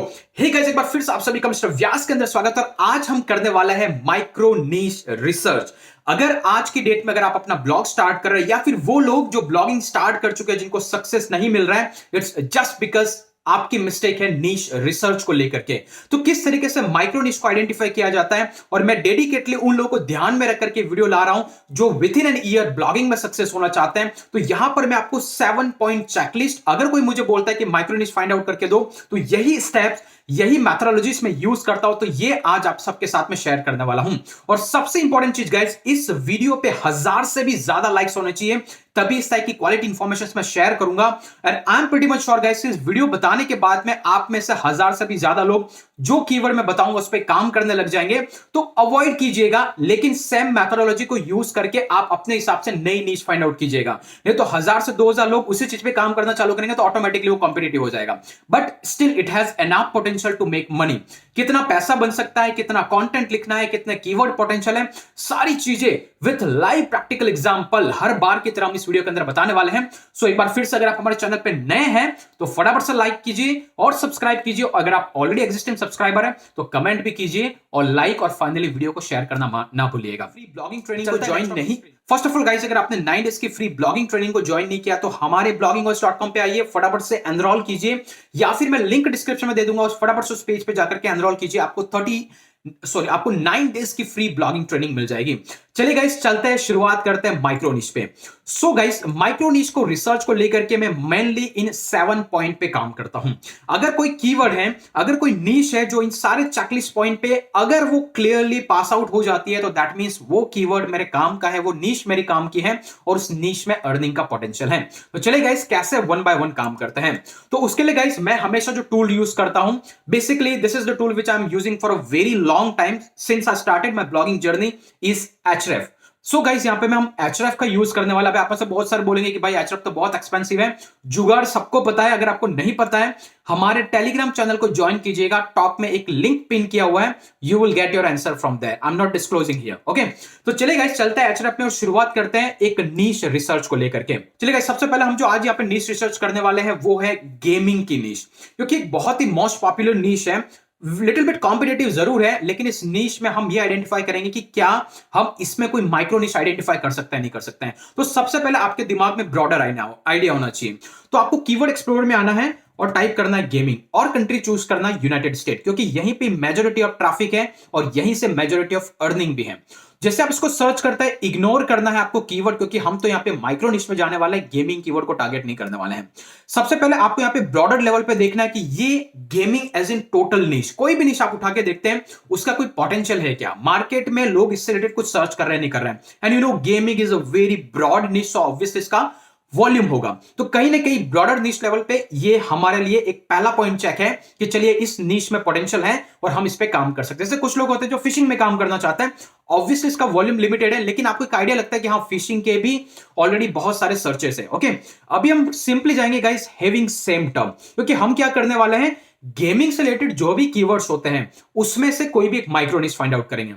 Hey guys, एक बार फिर से आप सभी का मिस्टर व्यास के अंदर स्वागत है। और आज हम करने वाला है माइक्रो नीश रिसर्च। अगर आज की डेट में अगर आप अपना ब्लॉग स्टार्ट कर रहे हैं या फिर वो लोग जो ब्लॉगिंग स्टार्ट कर चुके हैं जिनको सक्सेस नहीं मिल रहा है, इट्स जस्ट बिकॉज आपकी मिस्टेक है नीश रिसर्च को लेकर के। तो किस तरीके से माइक्रो नीश को आइडेंटिफाई किया जाता है, और मैं डेडिकेटली उन लोगों को ध्यान में रख करके वीडियो ला रहा हूं जो with in an year blogging में सक्सेस होना चाहते हैं। तो यहां पर मैं आपको 7 पॉइंट चेकलिस्ट, अगर कोई मुझे बोलता है कि माइक्रो नीश फाइंड आउट करके दो, तो यही स्टेप्स, यही मैथोडोलॉजीज में यूज करता हूं। तो ये आज आप सबके साथ में शेयर करने वाला हूं। और सबसे इंपॉर्टेंट चीज गाइस, इस वीडियो पे 1000 से भी ज्यादा लाइक्स होने चाहिए, तभी इस टाइप की क्वालिटी इंफॉर्मेशन मैं शेयर करूंगा। And I am pretty much sure guys, इस वीडियो बताने के बाद में आप में से 1000 से भी ज्यादा लोग जो कीवर्ड मैं बताऊंगा उस पर काम करने लग जाएंगे। तो अवॉइड कीजिएगा, लेकिन सेम मैथोडोलॉजी को यूज करके आप अपने हिसाब से नई नीश फाइंड आउट कीजिएगा। नहीं तो 1000 से 2000 लोग उसी चीज पे काम करना चालू करेंगे तो ऑटोमेटिकली वो कॉम्पिटिटिव हो जाएगा। But still it has enough potential to make money. कितना पैसा बन सकता है, कितना कंटेंट लिखना है, कितने कीवर्ड पोटेंशियल है, सारी चीजें विथ लाइव प्रैक्टिकल एग्जांपल हर बार की तरह हम इस वीडियो के अंदर बताने वाले हैं। सो एक बार फिर से अगर आप हमारे चैनल पे नए हैं तो फटाफट से लाइक कीजिए और सब्सक्राइब कीजिए। अगर आप ऑलरेडी एग्जिस्टिंग सब्सक्राइबर हैं तो कमेंट भी कीजिए और लाइक और फाइनली वीडियो को शेयर करना ना भूलिएगा। फ्री ब्लॉगिंग ट्रेनिंग को ज्वाइन नहीं, फर्स्ट ऑफ ऑल गाइस, अगर आपने 9 डेज की फ्री ब्लॉगिंग ट्रेनिंग को ज्वाइन नहीं किया तो हमारे blogginghost.com पे आइए, फटाफट से एनरोल कीजिए, या फिर मैं लिंक डिस्क्रिप्शन में दे दूंगा, उस फटाफट से उस पेज पे जाकर के एनरोल कीजिए। आपको 9 डेज की फ्री ब्लॉगिंग ट्रेनिंग मिल जाएगी। चलिए गाइस, चलते हैं, शुरुआत करते हैं माइक्रो नीश पे। सो गाइस, माइक्रो नीश को रिसर्च को लेकर के मैं मेनली इन 7 पॉइंट पे काम करता हूं। अगर कोई कीवर्ड है, अगर कोई नीश है जो इन सारे चेकलिस्ट पॉइंट पे अगर वो क्लियरली पास आउट हो जाती है तो दैट मींस वो कीवर्ड मेरे काम का है, वो नीश मेरी काम की है और उस नीश में अर्निंग का पोटेंशियल है। तो चलिए गाइस, कैसे 1 बाय 1 काम करते हैं। तो उसके लिए गाइस, मैं हमेशा जो टूल यूज करता हूं, basically this is the tool which I am using for a very long time since I started my blogging journey, is Ahref। So guys, यहां पे मैं हम Ahref का यूज करने वाला है। आप में से बहुत सारे बोलेंगे कि भाई Ahref तो बहुत एक्सपेंसिव है, जुगाड़ सबको पता है। अगर आपको नहीं पता है, हमारे टेलीग्राम चैनल को ज्वाइन कीजिएगा, टॉप में एक लिंक पिन किया हुआ है, you will get your answer from there, I am not disclosing here. Okay, तो चलिए गाइस, चलते हैं Ahref में और शुरुआत करते हैं एक नीश रिसर्च को लेकर के। चलिए गाइस, सबसे पहले हम जो आज यहाँ पे नीश रिसर्च करने वाले हैं वो है गेमिंग की नीश, क्योंकि एक बहुत ही मोस्ट पॉपुलर नीश है। लिटिल बिट कॉम्पिटेटिव जरूर है, लेकिन इस नीश में हम ये आइडेंटिफाई करेंगे कि क्या हम इसमें कोई माइक्रो नीश आइडेंटिफाई कर सकते हैं, नहीं कर सकते हैं। तो सबसे पहले आपके दिमाग में ब्रॉडर आइडिया होना चाहिए। तो आपको कीवर्ड एक्सप्लोरर में आना है और टाइप करना है गेमिंग, और कंट्री चूज करना है यूनाइटेड स्टेट, क्योंकि यहीं पे मेजॉरिटी ऑफ ट्रैफिक है और यहीं से मेजॉरिटी ऑफ अर्निंग भी है। जैसे आप इसको सर्च करते हैं, इग्नोर करना है आपको कीवर्ड, क्योंकि हम तो यहाँ पे माइक्रो निश में जाने वाले हैं, गेमिंग कीवर्ड को टारगेट नहीं करने वाले हैं। सबसे पहले आपको यहाँ पे ब्रॉडर लेवल पे देखना है कि ये गेमिंग एज इन टोटल निश, कोई भी निश आप उठा के देखते हैं उसका कोई पोटेंशियल है क्या, मार्केट में लोग इससे रिलेटेड कुछ सर्च कर रहे हैं, नहीं कर रहे हैं। And you know gaming is a very broad niche, so obviously इसका वॉल्यूम होगा। तो कहीं ना कहीं ब्रॉडर नीश लेवल पे ये हमारे लिए एक पहला पॉइंट चेक है कि चलिए इस नीश में पोटेंशियल है और हम इस पे काम कर सकते हैं। जैसे कुछ लोग होते हैं जो फिशिंग में काम करना चाहते हैं, ऑब्वियसली इसका वॉल्यूम लिमिटेड है, लेकिन आपको एक आइडिया लगता है कि हाँ, फिशिंग के भी ऑलरेडी बहुत सारे सर्चेस है। ओके, अभी हम सिंपली जाएंगे गाइस हैविंग सेम टर्म, क्योंकि हम क्या करने वाले हैं, गेमिंग से रिलेटेड जो भी कीवर्ड्स होते हैं उसमें से कोई भी एक माइक्रो नीश फाइंड आउट करेंगे।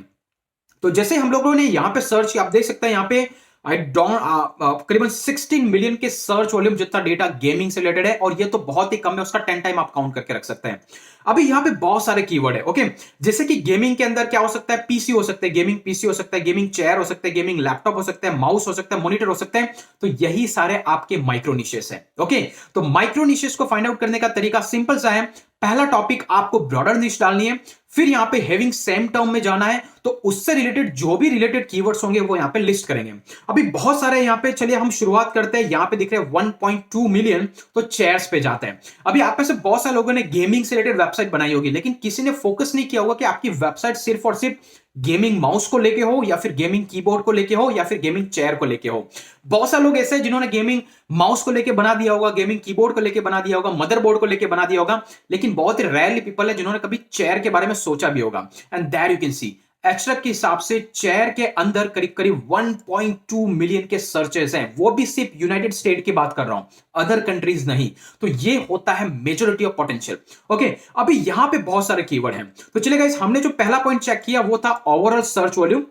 तो जैसे हम लोगों ने यहां पे सर्च किया, आप देख सकते हैं यहाँ पे आई डोंट करीबन 16 मिलियन के सर्च वॉल्यूम जितना डेटा गेमिंग से रिलेटेड है, और ये तो बहुत ही कम है, उसका 10 टाइम आप काउंट करके रख सकते हैं। अभी यहां पे बहुत सारे कीवर्ड है। ओके, जैसे कि गेमिंग के अंदर क्या हो सकता है, पीसी हो सकते हैं, गेमिंग पीसी हो सकता है, गेमिंग चेयर हो सकते हैं, गेमिंग लैपटॉप हो सकता है, माउस हो सकता है, मॉनिटर हो सकते हैं। तो यही सारे आपके माइक्रो निशेस है। ओके, तो माइक्रो निशेस को फाइंड आउट करने का तरीका सिंपल सा है। पहला टॉपिक आपको ब्रॉडर निश डालनी है, फिर यहां पे हैविंग सेम टर्म में जाना है, तो उससे रिलेटेड जो भी रिलेटेड कीवर्ड्स होंगे वो यहां पे लिस्ट करेंगे। अभी बहुत सारे यहां पे, चलिए हम शुरुआत करते हैं। यहां पे दिख रहे हैं 1.2 मिलियन, तो चेयर्स पे जाते हैं। अभी आप में से बहुत सारे लोगों ने गेमिंग से रिलेटेड वेबसाइट बनाई होगी, लेकिन किसी ने फोकस नहीं किया होगा कि आपकी वेबसाइट सिर्फ और सिर्फ गेमिंग माउस को लेके हो, या फिर गेमिंग कीबोर्ड को लेके हो, या फिर गेमिंग चेयर को लेके हो। बहुत सारे लोग ऐसे हैं जिन्होंने गेमिंग माउस को लेके बना दिया होगा, गेमिंग कीबोर्ड को लेके बना दिया होगा, मदरबोर्ड को लेके बना दिया होगा, लेकिन बहुत ही रेयरली पीपल है जिन्होंने कभी चेयर के बारे में सोचा भी होगा। And there you can see Ahref के हिसाब से चेयर के अंदर करीब करीब 1.2 मिलियन के सर्चेस हैं, वो भी सिर्फ यूनाइटेड स्टेट की बात कर रहा हूं, अदर कंट्रीज नहीं। तो ये होता है मेजॉरिटी ऑफ पोटेंशियल। ओके, अभी यहां पे बहुत सारे कीवर्ड हैं। तो चलिए गाइस, हमने जो पहला पॉइंट चेक किया वो था ओवरऑल सर्च वॉल्यूम,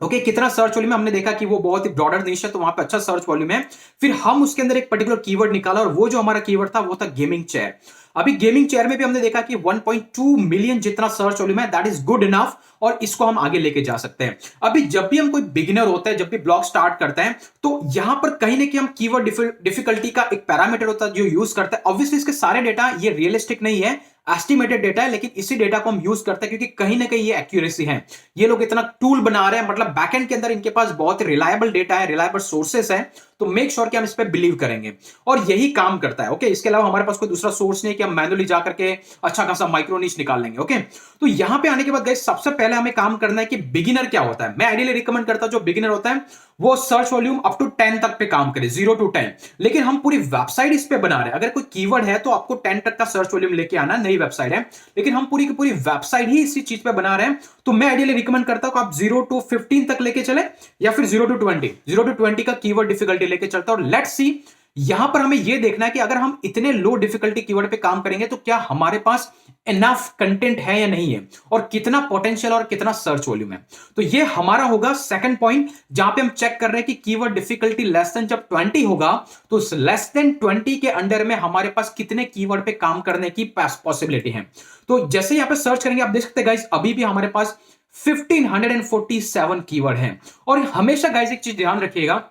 ओके कितना सर्च वॉल्यूम है, हमने देखा कि वो बहुत ही ब्रॉडर निश है, तो वहां पे अच्छा सर्च वॉल्यूम है। फिर हम उसके अंदर एक पर्टिकुलर कीवर्ड निकाला और वो जो हमारा कीवर्ड था वो था गेमिंग चेयर। अभी गेमिंग चेयर में भी हमने देखा कि 1.2 मिलियन जितना सर्च वॉल्यूम है, दैट इज गुड इनफ, और इसको हम आगे लेके जा सकते हैं। अभी जब भी हम कोई बिगिनर होता है, जब भी ब्लॉग स्टार्ट करते हैं, तो यहां पर कहीं ना कहीं हम कीवर्ड डिफिकल्टी का एक पैरामीटर होता है जो यूज करते हैं। ऑब्वियसली इसके सारे डेटा ये रियलिस्टिक नहीं है, एस्टिमेटेड डेटा है, लेकिन इसी डेटा को हम यूज करते हैं क्योंकि कहीं ना कहीं ये एक्यूरेसी है। ये लोग इतना टूल बना रहे हैं, मतलब बैकएंड के अंदर इनके पास बहुत रिलायबल डेटा है, रिलायबल सोर्सेस है, तो मेक श्योर कि हम इस पे बिलीव करेंगे और यही काम करता है। ओके इसके अलावा हमारे पास कोई दूसरा सोर्स नहीं है कि हम मैन्युअली जाकर के अच्छा खासा माइक्रो नीश निकाल लेंगे। ओके तो यहां पे आने के बाद गाइस सबसे पहले हमें काम करना है कि बिगिनर क्या होता है। मैं आइडियली रिकमेंड करता हूं जो बिगिनर होता है वो सर्च वॉल्यूम अप टू 10 तक पे काम करे, 0 to 10। लेकिन हम पूरी वेबसाइट इस पे बना रहे हैं, अगर कोई कीवर्ड है तो आपको 10 तक का सर्च वॉल्यूम लेके आना, नई वेबसाइट है, लेकिन हम पूरी की पूरी वेबसाइट ही इसी चीज पे बना रहे हैं, तो मैं आइडियली रिकमेंड करता हूं आप 0 to 15 तक लेके चले या फिर 0 to 20 का कीवर्ड डिफिकल्टी लेके चलता हूं। लेट्स सी यहां पर हमें यह देखना है कि अगर हम इतने लो डिफिकल्टी कीवर्ड पे काम करेंगे तो क्या हमारे पास इनफ कंटेंट है या नहीं है, और कितना पोटेंशियल और कितना सर्च वॉल्यूम है। तो ये हमारा होगा सेकंड पॉइंट, जहां पे हम चेक कर रहे हैं कि कीवर्ड डिफिकल्टी लेस देन जब 20 होगा तो उस लेस देन 20 के अंडर में हमारे पास कितने कीवर्ड पे काम करने की पॉसिबिलिटी है। तो जैसे यहां पे सर्च करेंगे आप देख सकते हैं गाइस अभी भी हमारे पास 1547 कीवर्ड हैं। और हमेशा गाइस एक चीज ध्यान रखिएगा,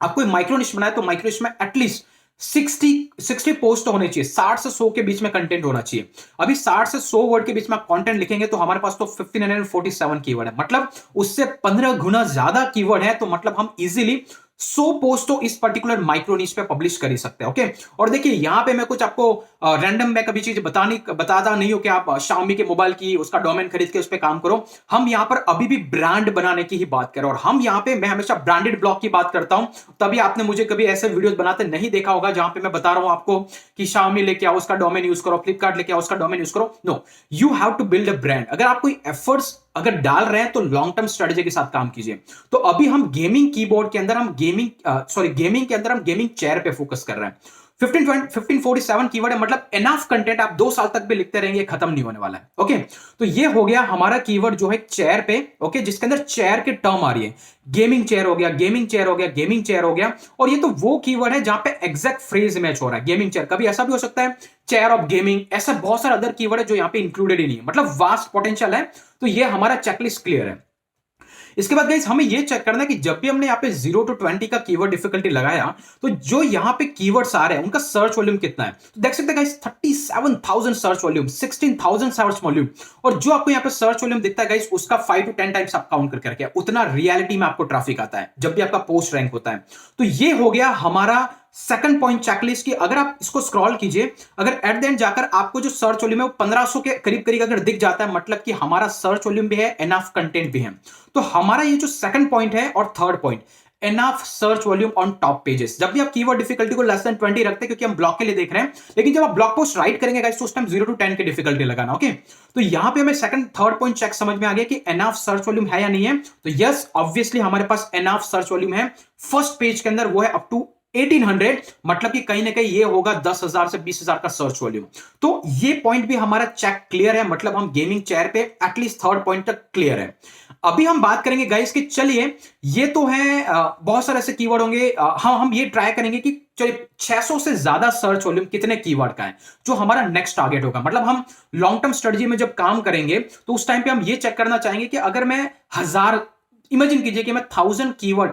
आप कोई माइक्रो निश बनाए तो माइक्रो निश में एटलीस्ट 60 पोस्ट होने चाहिए, 60 से 100 के बीच में कंटेंट होना चाहिए। अभी 60 से 100 वर्ड के बीच में आप कंटेंट लिखेंगे तो हमारे पास तो 1547 कीवर्ड है, मतलब उससे 15 गुना ज्यादा कीवर्ड है, तो मतलब हम इजीली 100 पोस्ट तो इस पर्टिकुलर माइक्रो नीश पे पब्लिश कर ही सकते हैं। ओके और देखिए यहां पे मैं कुछ आपको रैंडम मैं कभी चीज बताता नहीं हूं कि आप Xiaomi के मोबाइल की उसका डोमेन खरीद के उस पर काम करो। हम यहां पर अभी भी ब्रांड बनाने की ही बात करें, और हम यहां पे मैं हमेशा ब्रांडेड ब्लॉग की बात करता हूं, तभी आपने मुझे कभी ऐसे वीडियोस बनाते नहीं देखा होगा जहां पे मैं बता रहा हूं आपको कि Xiaomi लेके आओ उसका डोमेन यूज करो, फ्लिपकार्ट लेके आओ उसका डोमेन यूज करो। No, you have to build a brand. अगर आप कोई एफर्ट्स अगर डाल रहे हैं तो लॉन्ग टर्म स्ट्रेटेजी के साथ काम कीजिए। तो अभी हम गेमिंग कीबोर्ड के अंदर हम गेमिंग के अंदर हम गेमिंग चेयर पे फोकस कर रहे हैं। 1547 कीवर्ड है, मतलब एनफ कंटेंट आप 2 साल तक भी लिखते रहेंगे, खत्म नहीं होने वाला है। ओके तो ये हो गया हमारा कीवर्ड जो है चेयर पे। ओके जिसके अंदर चेयर के टर्म आ रही है, गेमिंग चेयर हो गया, गेमिंग चेयर हो गया, गेमिंग चेयर हो गया। और ये तो वो कीवर्ड है जहां पे एग्जैक्ट फ्रेज मैच हो रहा है, गेमिंग चेयर। कभी ऐसा भी हो सकता है चेयर ऑफ गेमिंग, ऐसा बहुत सारे अदर कीवर्ड है जो यहां पे इंक्लूडेड ही नहीं है, मतलब वास्ट पोटेंशियल है। तो ये हमारा चेकलिस्ट क्लियर है। इसके बाद गाइस हमें यह चेक करना है कि जब भी हमने यहाँ पे 0 to 20 का कीवर्ड डिफिकल्टी लगाया तो जो यहाँ पे कीवर्ड्स आ रहे हैं उनका सर्च वॉल्यूम कितना है। तो देख सकते हैं guys 37,000 search volume, 16,000 search volume, और जो आपको यहाँ पे सर्च वॉल्यूम दिखता है गाइस उसका 5 to 10 टाइम्स आप काउंट करके रखें, उतना रियलिटी में आपको ट्रैफिक आता है जब भी आपका पोस्ट रैंक होता है। तो ये हो गया हमारा सेकंड पॉइंट चेकलिस्ट की। अगर आप इसको स्क्रॉल कीजिए, अगर एट द एंड जाकर आपको जो सर्च वॉल्यूम है वो 1500 के करीब करीब अगर दिख जाता है, मतलब कि हमारा सर्च वॉल्यूम भी है, एनफ कंटेंट भी है। तो हमारा ये जो सेकंड पॉइंट है और third point, enough search volume on top pages. जब भी आप कीवर्ड डिफिकल्टी को लेस देन 20 रखते हैं क्योंकि हम ब्लॉग के लिए देख रहे हैं, लेकिन जब आप ब्लॉग पोस्ट राइट करेंगे गाइस तो उस टाइम 0 to 10 की डिफिकल्टी लगाना। ओके तो यहां पे हमें सेकंड थर्ड पॉइंट चेक समझ में आ गया कि एनफ सर्च वॉल्यूम है या नहीं है। तो यस ऑब्वियसली हमारे पास एनफ सर्च वॉल्यूम है फर्स्ट पेज के अंदर, वो है अप टू 1800, मतलब कि कहीं ना कहीं ये होगा 10,000 से 20,000 का सर्च वॉल्यूम। तो ये पॉइंट भी हमारा चेक क्लियर है, मतलब हम गेमिंग चेयर पे एटलीस्ट थर्ड पॉइंट तक क्लियर है। अभी हम बात करेंगे गाइस कि चलिए ये तो है बहुत सारे ऐसे कीवर्ड होंगे, हम ये ट्राई करेंगे कि चलिए 600 से ज्यादा सर्च वॉल्यूम कितने कीवर्ड का है जो हमारा नेक्स्ट टारगेट होगा। मतलब हम लॉन्ग टर्म स्ट्रेटजी में जब काम करेंगे तो उस टाइम पे हम ये चेक करना चाहेंगे कि अगर मैं 1000, इमेजिन कीजिए कि मैं 1000 कीवर्ड,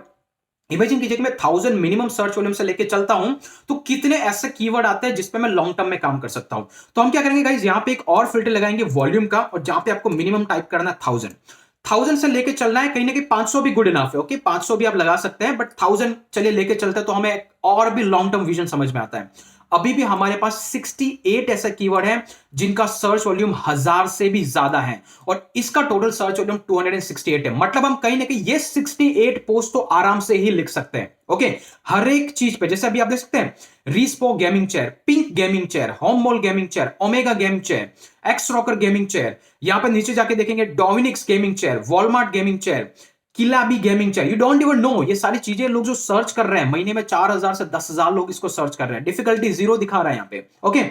इमेजिन कीजिए कि मैं 1000 मिनिमम सर्च वॉल्यूम से लेके चलता हूं तो कितने ऐसे कीवर्ड आते हैं जिसपे मैं लॉन्ग टर्म में काम कर सकता हूं। तो हम क्या करेंगे गाइस, यहां पे एक और फिल्टर लगाएंगे वॉल्यूम का, और जहां पे आपको मिनिमम टाइप करना है 1000 से लेके चलना है, कहीं ना कहीं 500 भी गुड इनफ है। ओके 500 भी आप लगा सकते हैं, बट 1000 चलिए लेके चलते हैं तो हमें और भी लॉन्ग टर्म विजन समझ में आता है। अभी भी हमारे पास 68 ऐसे कीवर्ड हैं जिनका सर्च वॉल्यूम 1000 से भी ज्यादा है, और इसका टोटल सर्च वॉल्यूम 268 है। मतलब हम कहीं ना कहीं ये 68 पोस्ट तो आराम से ही लिख सकते हैं। ओके हर एक चीज पे, जैसे अभी आप देख सकते हैं Respawn gaming chair, pink gaming chair, Homall gaming chair, Omega gaming chair, X Rocker gaming chair, यहां पर नीचे जाके देखेंगे डोमिनिक्स gaming chair, Walmart gaming chair, Killabee gaming chair. You don't even know, ये सारी चीजें लोग जो सर्च कर रहे हैं, महीने में 4000 से 10,000 लोग इसको सर्च कर रहे हैं, डिफिकल्टी 0 दिखा रहा है यहाँ पे। ओके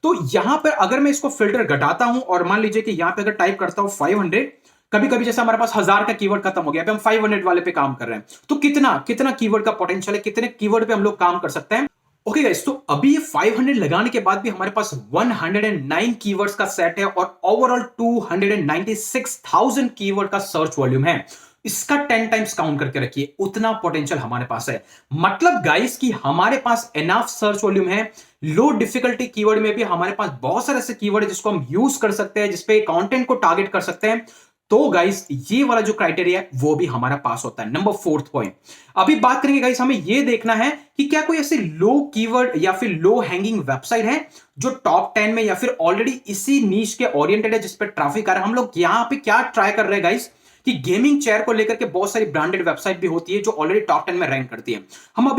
तो यहां पर अगर मैं इसको फिल्टर घटाता हूं और मान लीजिए कि यहां पे अगर टाइप करता हूं 500, कभी कभी जैसे हमारे पास 1000 का कीवर्ड खत्म हो गया, अभी हम 500 वाले पे काम कर रहे हैं, तो कितना कितना कीवर्ड का पोटेंशियल है, कितने कीवर्ड पे हम लोग काम कर सकते हैं। ओके गाइस, तो अभी ये 500 लगाने के बाद भी हमारे पास 109 कीवर्ड्स का सेट है और ओवरऑल 296,000 कीवर्ड का सर्च वॉल्यूम है। इसका 10 टाइम्स काउंट करके रखिए, उतना पोटेंशियल हमारे पास है। मतलब गाइस कि हमारे पास एनफ सर्च वॉल्यूम है। लो डिफिकल्टी कीवर्ड में भी हमारे पास बहुत सारे ऐसे कीवर्ड है जिसको हम यूज कर सकते हैं, जिसपे कंटेंट को टारगेट कर सकते हैं। तो गाइस ये वाला जो क्राइटेरिया है वो भी हमारा पास होता है। नंबर 4th पॉइंट, अभी बात करेंगे गाइस, हमें ये देखना है कि क्या कोई ऐसे लो कीवर्ड या फिर लो हैंगिंग वेबसाइट है जो टॉप 10 में या फिर ऑलरेडी इसी नीश के ओरिएंटेड है, जिस पे ट्रैफिक आ रहा है। हम लोग यहां पे क्या ट्राई कर रहे हैं गाइस कि गेमिंग चेयर को लेकर के बहुत सारी ब्रांडेड वेबसाइट भी होती है जो ऑलरेडी टॉप 10 में रैंक करती है।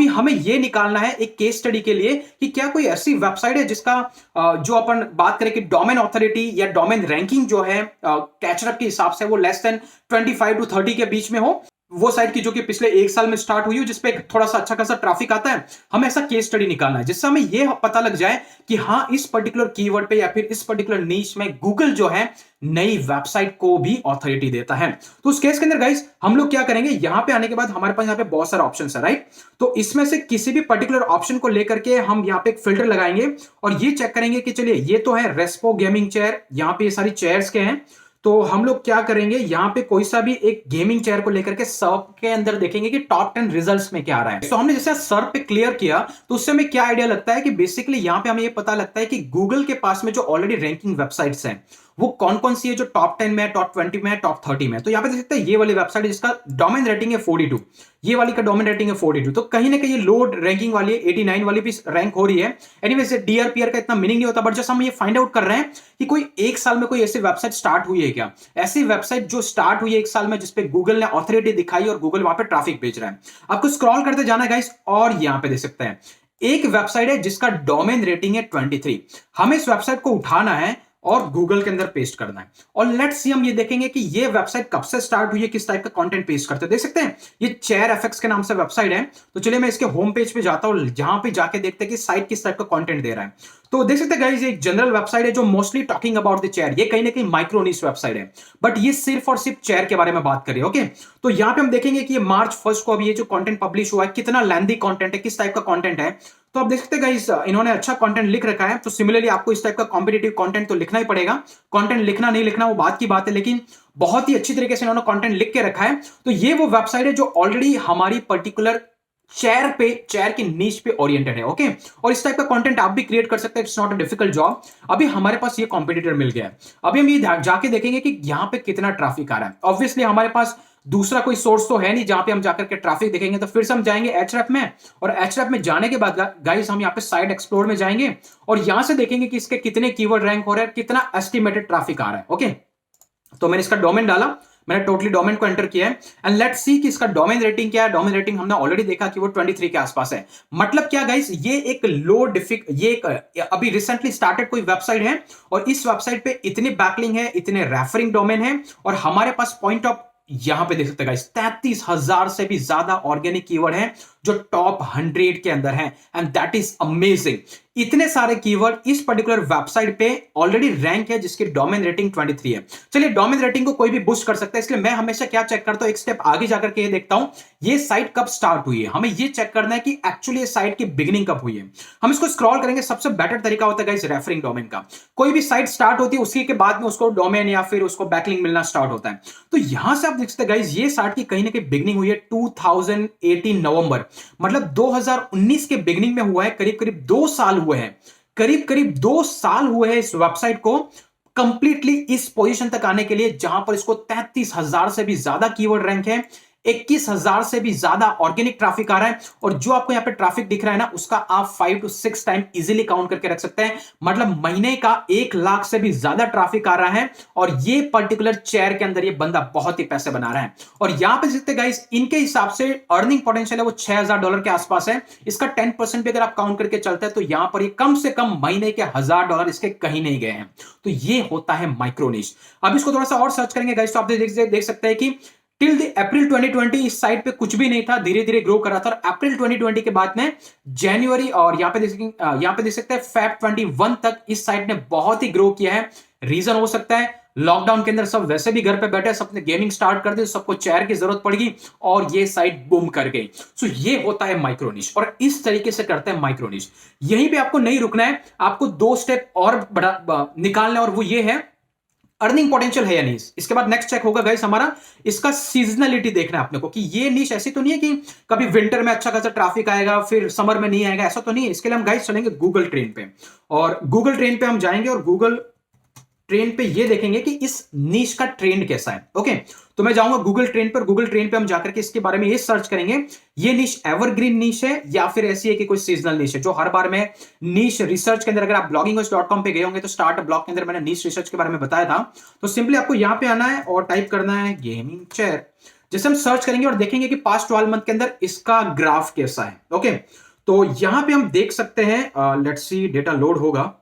हमें ये निकालना है एक केस स्टडी के लिए कि क्या कोई ऐसी वेबसाइट है जिसका जो अपन बात करें कि डोमेन ऑथोरिटी या डोमेन रैंकिंग जो है कैचअप के हिसाब से वो लेस देन 25 to 30 के बीच में हो, वो साइट की जो कि पिछले 1 साल में स्टार्ट हुई हो, जिसपे थोड़ा सा अच्छा खासा ट्रैफिक आता है। हमें ऐसा केस स्टडी निकालना है जिससे हमें यह पता लग जाए कि हाँ, इस पर्टिकुलर कीवर्ड पे या फिर इस पर्टिकुलर नीश में गूगल जो है नई वेबसाइट को भी ऑथोरिटी देता है। तो उस केस के अंदर गाइस हम लोग क्या करेंगे, यहां पे आने के बाद हमारे पास यहां पे बहुत सारे ऑप्शन है, राइट। तो इसमें से किसी भी पर्टिकुलर ऑप्शन को लेकर के हम यहां पे एक फिल्टर लगाएंगे और ये चेक करेंगे कि चलिए ये तो है रेस्पो गेमिंग चेयर, यहां पे ये सारी चेयर्स के हैं। तो हम लोग क्या करेंगे, यहां पे कोई सा भी एक गेमिंग चेयर को लेकर के सर्च के अंदर देखेंगे कि टॉप 10 रिजल्ट्स में क्या आ रहा है। तो हमने जैसे सर्च पे क्लियर किया तो उससे हमें क्या आइडिया लगता है कि बेसिकली यहां पे हमें ये पता लगता है कि गूगल के पास में जो ऑलरेडी रैंकिंग वेबसाइट्स हैं वो कौन कौन सी है, जो टॉप 10 में, टॉप 20 में, टॉप 30 में। तो यहां पे देख सकते हैं ये वाली वेबसाइट है जिसका डोमेन रेटिंग है 42, ये वाली का डोमेन रेटिंग है 42। तो कहीं ना कहीं ये लो रैंकिंग वाली है, 89 वाली भी रैंक हो रही है। एनीवेज डीआरपीआर का इतना मीनिंग नहीं होता, बट जस्ट हम ये फाइंड आउट कर रहे हैं कि कोई एक साल में कोई ऐसी वेबसाइट स्टार्ट हुई है क्या, ऐसी वेबसाइट जो स्टार्ट हुई है एक साल में जिसपे गूगल ने ऑथोरिटी दिखाई और गूगल वहां पे ट्रैफिक भेज रहा है। आपको स्क्रॉल करते जाना गाइस और यहां पे देख सकते हैं एक वेबसाइट है जिसका डोमेन रेटिंग है 23। हमें इस वेबसाइट को उठाना है और गूगल के अंदर पेस्ट करना है और लेट्स सी हम ये देखेंगे कि ये वेबसाइट कब से स्टार्ट हुई है, किस टाइप का कंटेंट पेस्ट करते हैं। देख सकते हैं ये चेयर एफएक्स के नाम से वेबसाइट है। तो चलिए मैं इसके होम पेज पे जाता हूं, जहां पे जाके देखते हैं कि साइट किस टाइप का कंटेंट दे रहा है। तो देख सकते हैं गाइस ये एक जनरल वेबसाइट है जो mostly talking about the chair. ये कहीं ना कहीं माइक्रो निश वेबसाइट है, बट ये सिर्फ और सिर्फ चेयर के बारे में बात कर रही है। ओके, तो यहां पे हम देखेंगे कि ये मार्च 1 को अभी ये जो कंटेंट पब्लिश हुआ है कितना लेंथी कंटेंट है, किस टाइप का कंटेंट है। तो आप देख सकते हैं गाइस इन्होंने अच्छा कंटेंट लिख रखा है। तो सिमिलरली आपको इस टाइप का कॉम्पिटिटिव कंटेंट तो लिखना ही पड़ेगा। कंटेंट लिखना नहीं लिखना वो बात की बात है, लेकिन बहुत ही अच्छी तरीके से इन्होंने कंटेंट लिख के रखा है। तो ये वो वेबसाइट है जो ऑलरेडी हमारी पर्टिकुलर चेयर की नीश पे ओरिएंटेड है। ओके, और इस टाइप का कंटेंट आप भी क्रिएट कर सकते हैं, it's not a difficult job. अभी हमारे पास ये कॉम्पिटिटर मिल गया है। अभी हम ये जाके देखेंगे कि यहां पे कितना ट्रैफिक आ रहा है। ऑब्वियसली हमारे पास दूसरा कोई सोर्स तो है नहीं जहां पे हम जाकर के ट्रैफिक देखेंगे। तो फिर से हम जाएंगे एचरेफ में और एचरेफ में जाने के बाद गाइस हम यहाँ पे साइट एक्सप्लोर में जाएंगे और यहां से देखेंगे कि इसके कितने कीवर्ड रैंक हो रहे हैं, कितना एस्टिमेटेड ट्रैफिक आ रहा है। ओके, तो मैंने इसका डोमेन डाला, मैंने टोटली डोमेन को एंटर किया है एंड लेट्स सी कि इसका डोमेन रेटिंग क्या है। डोमेन रेटिंग हमने ऑलरेडी देखा कि वो 23 के आसपास है। मतलब क्या गाइस, ये एक अभी रिसेंटली स्टार्टेड कोई वेबसाइट है और इस वेबसाइट पे इतनी बैकलिंग है, इतने रेफरिंग डोमेन है और हमारे पास पॉइंट ऑफ यहां पे देख सकते हैं गाइस 33,000 से भी ज्यादा ऑर्गेनिक कीवर्ड हैं जो टॉप 100 के अंदर हैं एंड दैट इज अमेजिंग। इतने सारे कीवर्ड इस पर्टिकुलर वेबसाइट पे ऑलरेडी रैंक है जिसकी डोमेन रेटिंग 23 है। चलिए डोमेन रेटिंग को कोई भी बूस्ट कर सकता है, इसलिए मैं हमेशा क्या चेक करता हूं, एक स्टेप आगे जाकर के ये देखता हूं ये साइट कब स्टार्ट हुई है। हमें ये चेक करना है कि एक्चुअली ये साइट की बिगिनिंग कब हुई है। हम इसको स्क्रॉल करेंगे, सबसे बेटर तरीका होता है गाइस रेफरिंग डोमेन का। कोई भी साइट स्टार्ट होती है उसके बाद में उसको डोमेन या फिर उसको बैकलिंक मिलना स्टार्ट होता है। तो यहां से आप देख सकते हैं गाइस ये साइट की कहीं ना कहीं बिगिनिंग हुई है 2018 नवंबर, मतलब 2019 के बिगिनिंग में हुआ है। करीब करीब 2 साल हुए हैं, करीब करीब 2 साल हुए हैं इस वेबसाइट को कंप्लीटली इस पोजीशन तक आने के लिए, जहां पर इसको 33,000 से भी ज्यादा कीवर्ड रैंक है, 21,000 से भी ज्यादा ऑर्गेनिक ट्रैफिक आ रहा है और जो आपको यहां पे ट्रैफिक दिख रहा है ना उसका आप 5 to 6 टाइम इजीली काउंट करके रख सकते हैं। मतलब महीने का 1 लाख से भी ज्यादा ट्रैफिक आ रहा है और ये पर्टिकुलर चेयर के अंदर ये बंदा बहुत ही पैसे बना रहा है। और यहां पे देखते गाइस इनके हिसाब से अर्निंग पोटेंशियल है वो $6,000 के आसपास है। इसका 10% भी अगर आप काउंट करके चलते हैं तो यहां पर ये कम से कम महीने के $1,000 इसके कहीं नहीं गए हैं। तो ये होता है माइक्रो निश। अब इसको थोड़ा सा और सर्च करेंगे गाइस तो आप देख सकते हैं कि टिल अप्रैल 2020 इस साइट पे कुछ भी नहीं था, धीरे धीरे ग्रो कर रहा था और अप्रैल 2020 के बाद में जनवरी और यहां पे देख सकते हैं फेब 21 तक इस साइट ने बहुत ही ग्रो किया है। रीजन हो सकता है लॉकडाउन के अंदर सब वैसे भी घर पे बैठे, सबने गेमिंग स्टार्ट कर दी, सबको चेयर की जरूरत पड़ गई और ये साइट बूम कर गई। सो ये होता है माइक्रो निश, और इस तरीके से करते हैं माइक्रो निश। यहीं पे आपको नहीं रुकना है, आपको 2 स्टेप और बड़ा निकालना है, और वो ये है अर्निंग पोटेंशियल है या नहीं। इसके बाद नेक्स्ट चेक होगा गाइस हमारा, इसका सीजनलिटी देखना है अपने को, कि ये नीश ऐसी तो नहीं है कि कभी विंटर में अच्छा खासा ट्रैफिक आएगा फिर समर में नहीं आएगा, ऐसा तो नहीं है। इसके लिए हम गाइस चलेंगे गूगल ट्रेंड पे, और गूगल ट्रेंड पे हम जाएंगे और गूगल ट्रेंड पे ये देखेंगे कि इस नीश का ट्रेंड कैसा है। ओके, तो मैं जाऊंगा गूगल ट्रेंड पर, गूगल ट्रेंड पे हम जाकर के इसके बारे में ये सर्च करेंगे, ये नीश एवरग्रीन नीश है या फिर ऐसी है कि कोई सीजनल नीश है। जो हर बार में नीश रिसर्च के अंदर, अगर आप blogginghost.com पे गए होंगे तो स्टार्ट ब्लॉग के अंदर मैंने नीश रिसर्च के बारे में बताया था। तो सिंपली आपको यहां पे आना है और टाइप करना है गेमिंग चेयर। जैसे हम सर्च करेंगे और देखेंगे कि पास्ट 12 मंथ के अंदर इसका ग्राफ कैसा है। ओके, तो यहां पे हम देख सकते हैं, लेट्स सी डेटा लोड होगा।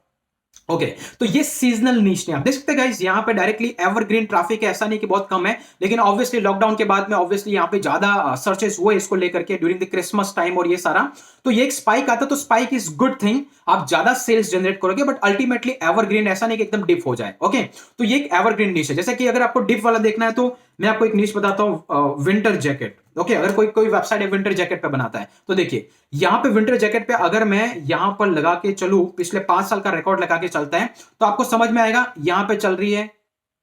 ओके, तो ये सीजनल नीश ने आप देख सकते हैं गाइस, यहां पे डायरेक्टली एवरग्रीन ट्रैफिक है, ऐसा नहीं कि बहुत कम है, लेकिन ऑब्वियसली लॉकडाउन के बाद में ऑब्वियसली यहां पे ज्यादा सर्चेस हुए इसको लेकर के ड्यूरिंग द क्रिसमस टाइम और ये सारा। तो ये एक स्पाइक आता, तो स्पाइक इज गुड थिंग, आप ज्यादा सेल्स जनरेट करोगे, बट अल्टीमेटली एवरग्रीन ऐसा नहीं कि एकदम डिप हो जाए। ओके, तो ये एक एवरग्रीन नीश है। जैसे कि अगर आपको डिप वाला देखना है तो मैं आपको एक नीश बताता हूं, विंटर जैकेट। ओके, अगर कोई वेबसाइट है विंटर जैकेट पे बनाता है, तो देखिए यहां पे विंटर जैकेट पे अगर मैं यहां पर लगा के चलूं, पिछले 5 साल का रिकॉर्ड लगा के चलता है, तो आपको समझ में आएगा यहां पे चल रही है,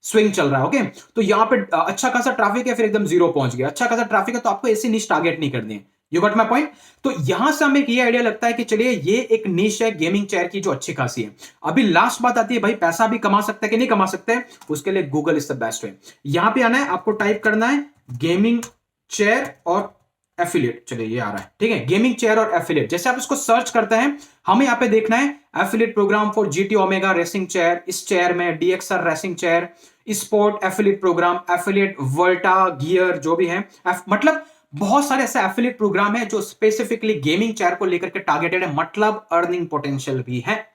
स्विंग चल रहा है। ओके, तो यहां पे अच्छा खासा ट्रैफिक है, फिर एकदम जीरो पहुंच गया, अच्छा खासा ट्रैफिक है, तो आपको ऐसी निश टारगेट नहीं करनी है। You got my point. तो यहां से हमें ये आइडिया लगता है कि चलिए ये एक निश है गेमिंग चेयर की जो अच्छी खासी है। अभी लास्ट बात आती है भाई, पैसा भी कमा सकते हैं कि नहीं कमा सकते, उसके लिए Google is the best way. यहां पे आना है, आपको टाइप करना है गेमिंग चेयर और एफिलिएट। चलिए ये आ रहा है, ठीक है, गेमिंग चेयर और एफिलिएट। जैसे आप इसको सर्च करते हैं, हमें यहां पे देखना है affiliate program for GT Omega racing chair. इस चेयर में DXR racing chair, sport affiliate program, affiliate Vertagear जो भी है, मतलब बहुत सारे ऐसे एफिलिएट प्रोग्राम है जो स्पेसिफिकली गेमिंग चेयर को लेकर के टारगेटेड है, मतलब अर्निंग पोटेंशियल भी है।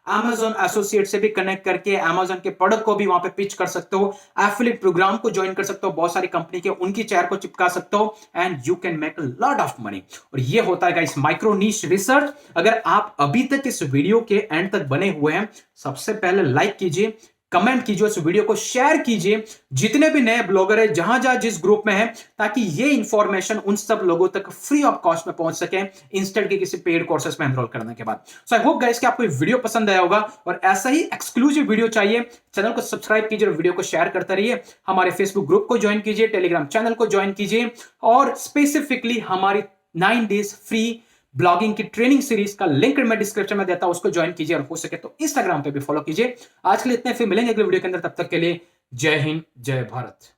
Amazon एसोसिएट से भी कनेक्ट करके Amazon के प्रोडक्ट को भी वहां पे पिच कर सकते हो, एफिलिएट प्रोग्राम को ज्वाइन कर सकते हो, बहुत सारी कंपनी के उनकी चेयर को चिपका सकते हो, and you can make a lot of money. और ये होता है गाइस माइक्रो नीश रिसर्च। अगर आप अभी तक इस वीडियो के एंड तक बने हुए हैं, सबसे पहले लाइक कीजिए, कमेंट कीजिए, इस वीडियो को शेयर कीजिए जितने भी नए ब्लॉगर है, जहां जहां जिस ग्रुप में है, ताकि ये इंफॉर्मेशन उन सब लोगों तक फ्री ऑफ कॉस्ट में पहुंच सके इंस्टेंट के किसी पेड कोर्सेस में एनरोल करने के बाद। सो आई होप गाइस कि आपको ये वीडियो पसंद आया होगा, और ऐसा ही एक्सक्लूसिव वीडियो चाहिए, चैनल को सब्सक्राइब कीजिए और वीडियो को शेयर करते रहिए। हमारे फेसबुक ग्रुप को ज्वाइन कीजिए, टेलीग्राम चैनल को ज्वाइन कीजिए, और स्पेसिफिकली हमारी 9 डेज फ्री ब्लॉगिंग की ट्रेनिंग सीरीज का लिंक मैं डिस्क्रिप्शन में देता हूं, उसको ज्वाइन कीजिए, और हो सके तो इंस्टाग्राम पे भी फॉलो कीजिए। आज के लिए इतने, फिर मिलेंगे अगले वीडियो के अंदर, तब तक के लिए जय हिंद जय भारत।